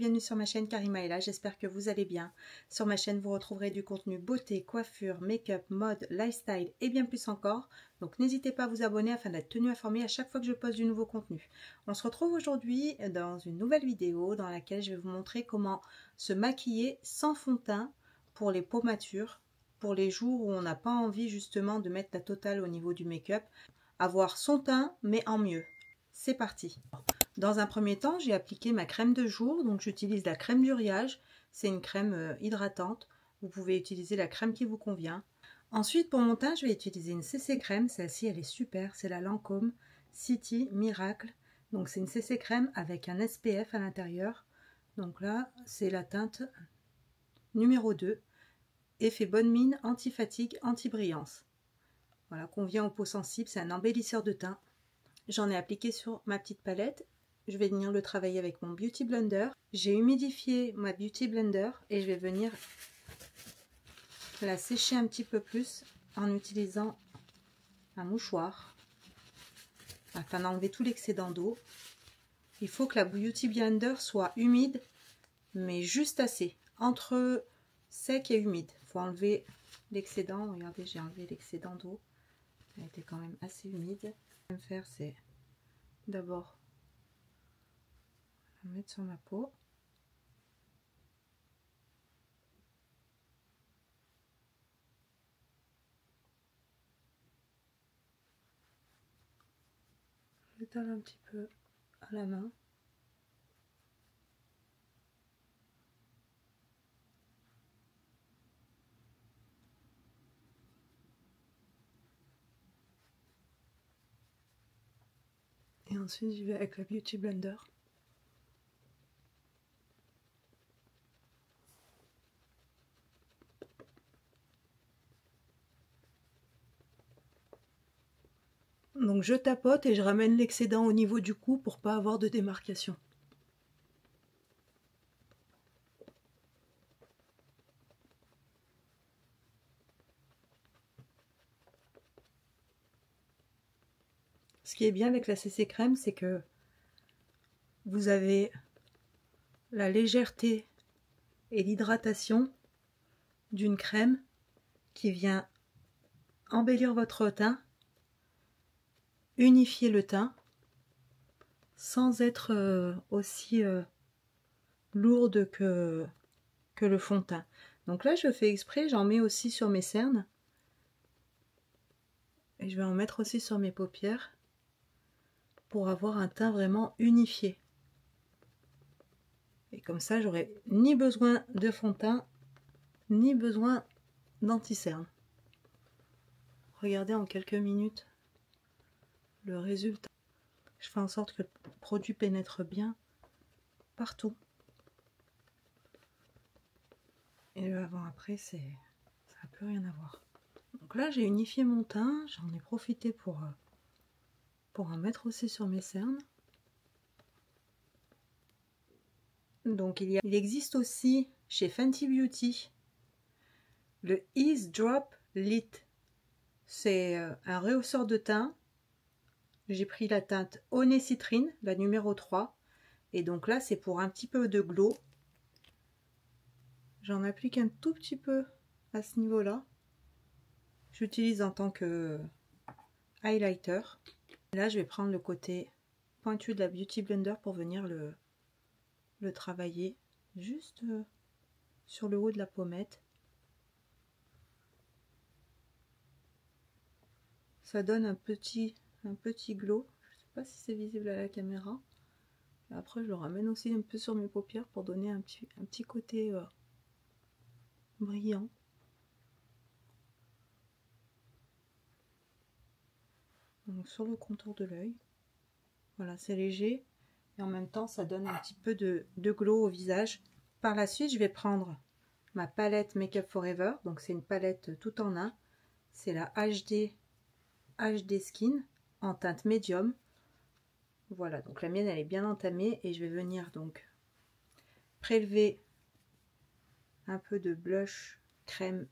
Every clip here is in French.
bienvenue sur ma chaîne Karimaëla, j'espère que vous allez bien. Sur ma chaîne vous retrouverez du contenu beauté, coiffure, make-up, mode, lifestyle et bien plus encore. Donc n'hésitez pas à vous abonner afin d'être tenu informé à chaque fois que je poste du nouveau contenu. On se retrouve aujourd'hui dans une nouvelle vidéo dans laquelle je vais vous montrer comment se maquiller sans fond de teint pour les peaux matures, pour les jours où on n'a pas envie justement de mettre la totale au niveau du make-up. Avoir son teint mais en mieux. C'est parti. Dans un premier temps, j'ai appliqué ma crème de jour, donc j'utilise la crème d'Uriage. C'est une crème hydratante. Vous pouvez utiliser la crème qui vous convient. Ensuite, pour mon teint, je vais utiliser une CC crème. Celle-ci, elle est super. C'est la Lancôme City Miracle. Donc, c'est une CC crème avec un SPF à l'intérieur. Donc là, c'est la teinte numéro 2. Effet bonne mine, anti-fatigue, anti-brillance. Voilà, convient aux peaux sensibles. C'est un embellisseur de teint. J'en ai appliqué sur ma petite palette. Je vais venir le travailler avec mon Beauty Blender. J'ai humidifié ma Beauty Blender et je vais venir la sécher un petit peu plus en utilisant un mouchoir afin d'enlever tout l'excédent d'eau. Il faut que la Beauty Blender soit humide, mais juste assez, entre sec et humide. Il faut enlever l'excédent. Regardez, j'ai enlevé l'excédent d'eau. Elle était quand même assez humide. Ce que je vais faire, c'est d'abord mettre sur ma peau. J'étale un petit peu à la main. Et ensuite j'y vais avec la Beauty Blender. Donc je tapote et je ramène l'excédent au niveau du cou pour pas avoir de démarcation. Ce qui est bien avec la CC crème, c'est que vous avez la légèreté et l'hydratation d'une crème qui vient embellir votre teint, unifier le teint, sans être aussi lourde que le fond de teint. Donc là, je fais exprès, j'en mets aussi sur mes cernes. Et je vais en mettre aussi sur mes paupières pour avoir un teint vraiment unifié. Et comme ça, j'aurai ni besoin de fond de teint, ni besoin d'anti-cerne. Regardez en quelques minutes le résultat. Je fais en sorte que le produit pénètre bien partout. Et le avant-après, ça n'a plus rien à voir. Donc là, j'ai unifié mon teint. J'en ai profité pour en mettre aussi sur mes cernes. Donc il existe aussi chez Fenty Beauty le Ease Drop Lit. C'est un rehausseur de teint. J'ai pris la teinte Honey Citrine, la numéro 3. Et donc là, c'est pour un petit peu de glow. J'en applique un tout petit peu à ce niveau-là. J'utilise en tant que highlighter. Là, je vais prendre le côté pointu de la Beauty Blender pour venir le travailler juste sur le haut de la pommette. Ça donne un petit glow. Je ne sais pas si c'est visible à la caméra. Et après, je le ramène aussi un peu sur mes paupières pour donner un petit côté brillant. Donc sur le contour de l'œil. Voilà, c'est léger. Et en même temps, ça donne un petit peu de glow au visage. Par la suite, je vais prendre ma palette Make Up Forever. Donc c'est une palette tout en un. C'est la HD Skin en teinte médium. Voilà, donc la mienne elle est bien entamée et je vais venir donc prélever un peu de blush crème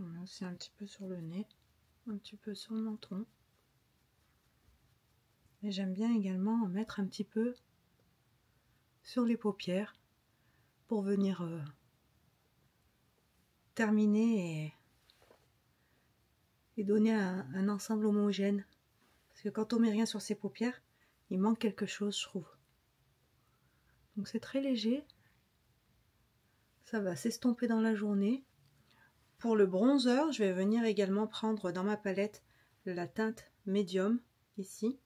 On met aussi un petit peu sur le nez, un petit peu sur le menton. Et j'aime bien également en mettre un petit peu sur les paupières pour venir terminer et donner un ensemble homogène. Parce que quand on met rien sur ses paupières, il manque quelque chose, je trouve. Donc c'est très léger. Ça va s'estomper dans la journée. Pour le bronzer, je vais venir également prendre dans ma palette la teinte médium, ici,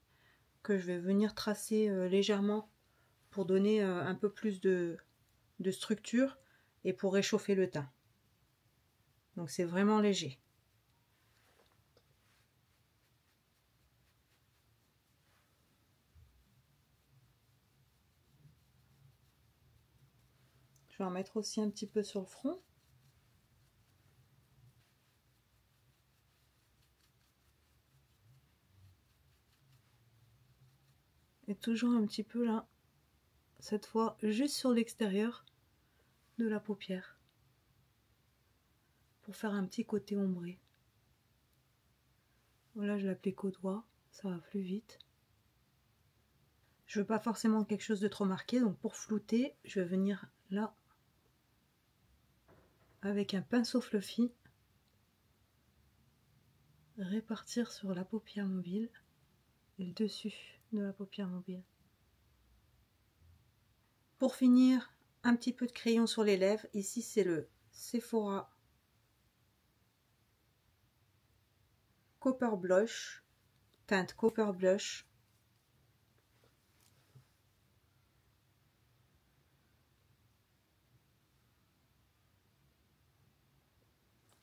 que je vais venir tracer légèrement pour donner un peu plus de structure et pour réchauffer le teint. Donc c'est vraiment léger. Je vais en mettre aussi un petit peu sur le front. Et toujours un petit peu là, cette fois juste sur l'extérieur de la paupière, pour faire un petit côté ombré. Voilà, je l'applique au doigt, ça va plus vite. Je veux pas forcément quelque chose de trop marqué, donc pour flouter, je vais venir là, avec un pinceau fluffy, répartir sur la paupière mobile et le dessus de la paupière mobile. Pour finir, un petit peu de crayon sur les lèvres. Ici, c'est le Sephora Copper Blush, teinte Copper Blush.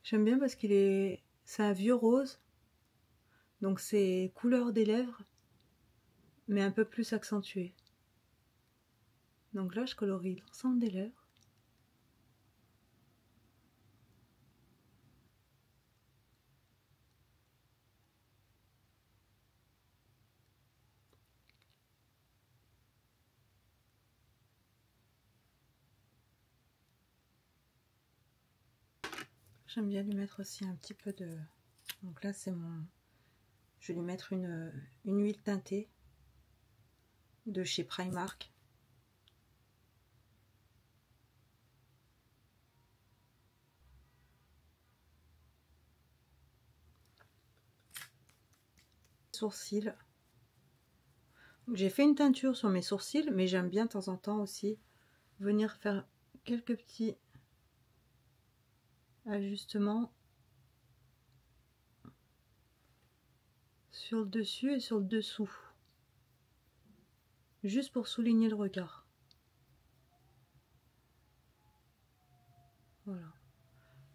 J'aime bien parce c'est un vieux rose, donc c'est couleur des lèvres, mais un peu plus accentué. Donc là, je colorie l'ensemble des lèvres. J'aime bien lui mettre aussi un petit peu de... Donc là, c'est mon... Je vais lui mettre une huile teintée de chez Primark. Sourcils. J'ai fait une teinture sur mes sourcils, mais j'aime bien de temps en temps aussi venir faire quelques petits ajustements sur le dessus et sur le dessous, juste pour souligner le regard. Voilà.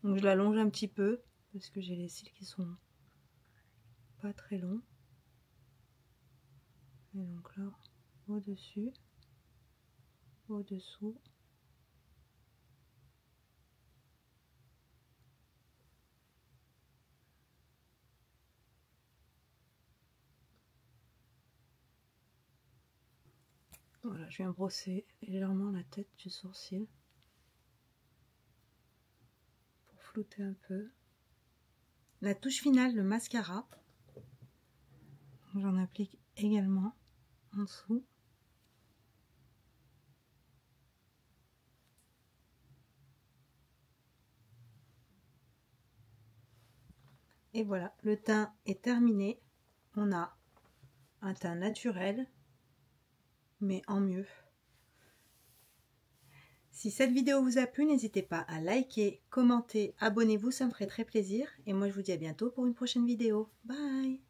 Donc je l'allonge un petit peu parce que j'ai les cils qui sont pas très longs. Et donc là, au-dessus, au-dessous. Voilà, je viens brosser légèrement la tête du sourcil pour flouter un peu. La touche finale, le mascara. J'en applique également en dessous. Et voilà, le teint est terminé. On a un teint naturel, mais en mieux. Si cette vidéo vous a plu, n'hésitez pas à liker, commenter, abonnez-vous, ça me ferait très plaisir. Et moi, je vous dis à bientôt pour une prochaine vidéo. Bye!